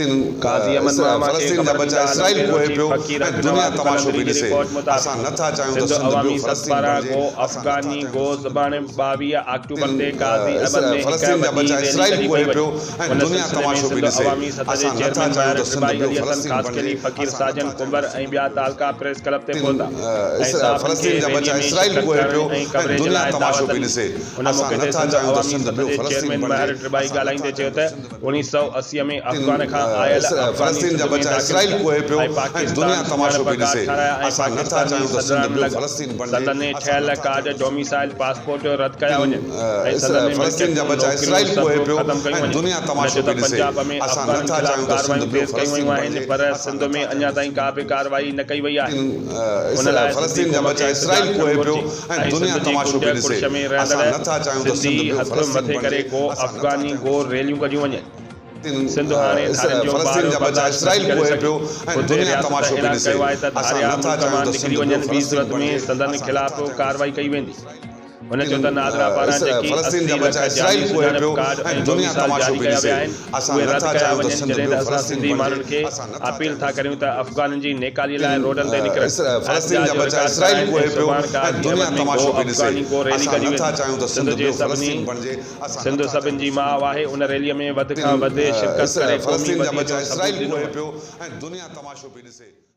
काज़ी अमन मामा के फ़लस्तीन जा बचा इसराइल कोहे पियो ऐं दुनिया तमाशो पई ॾिसे असां नथा चाहियूं त सिंध ॿियो फ़लस्तीन बणिजे अफ़गानी गो ज़बान 22 अक्टूबर ते काज़ी अमन में फ़लस्तीन जा बचा इसराइल कोहे पियो ऐं दुनिया तमाशो पई ॾिसे अवामी सतह जे असां नथा चेयरमैन चाहियूं त सिंध भाई ॿियो अली हसन फ़लस्तीन ख़ासकरी बणिजे फ़कीर साजन कुंबर ऐं ॿिया तालका प्रेस क्लब ते पहुता फ़लस्तीन जा बचा इसराइल कोहे पियो ऐं दुनिया तमाशो पई ॾिसे असां नथा चाहियूं त सिंध ॿियो फ़लस्तीन बणिजे ॻाल्हाईंदे चयो त 1980 में अफ़गान खां आयल फ़लस्तीन जा बचा इसराइल कोहे पियो ऐं दुनिया तमाशो पई ॾिसे असां नथा चाहियूं त सिंध ॿियो फ़लस्तीन बणिजे सदन में ठहियल कार्ड डोमिसाइल पासपोर्ट रद्द कया वञनि फ़लस्तीन जा बचा इसराइल कोहे पियो ऐं दुनिया तमाशो पई ॾिसे असां नथा चाहियूं त सिंध ॿियो फ़लस्तीन बणिजे पर सिंध में अञा ताईं का बि कार्रवाई न कई वई आहे फ़लस्तीन जा बचा इसराइल कोहे पियो ऐं दुनिया तमाशो पई ॾिसे असां नथा चाहियूं त सिंध ॿियो फ़लस्तीन करे बणिजे को अफ़गानी गो रैलियूं कढियूं वञनि सिंध हाणे फ़लस्तीन जा बचा इसराइल कोहे पियो ऐं दुनिया तमाशो पई ॾिसे असां नथा चाहियूं त सिंध ॿियो फ़लस्तीन में बणिजे सदन खिलाफ़ कार्रवाई कई वेंदी हुन चयो त नादरा पारां फ़लस्तीन जा बचा इसराइल कोहे पियो ऐं दुनिया तमाशो पई ॾिसे असां नथा चाहियूं त सिंध ॿियो फ़लस्तीन बणिजे अपील था करियूं त अफ़गाननि जी नेकाली लाइ रोडनि ते निकिरनि फ़लस्तीन जा बचा इसराइल कोहे पियो ऐं दुनिया तमाशो पई ॾिसे असां नथा चाहियूं त सिंध ॿियो फ़लस्तीन बणिजे सिंध सभिनि जी माउ आहे उन रैलीअ में वधि खां वधि शिरकत करे फ़लस्तीन जा बचा इसराइल कोहे पियो ऐं दुनिया तमाशो पई ॾिसे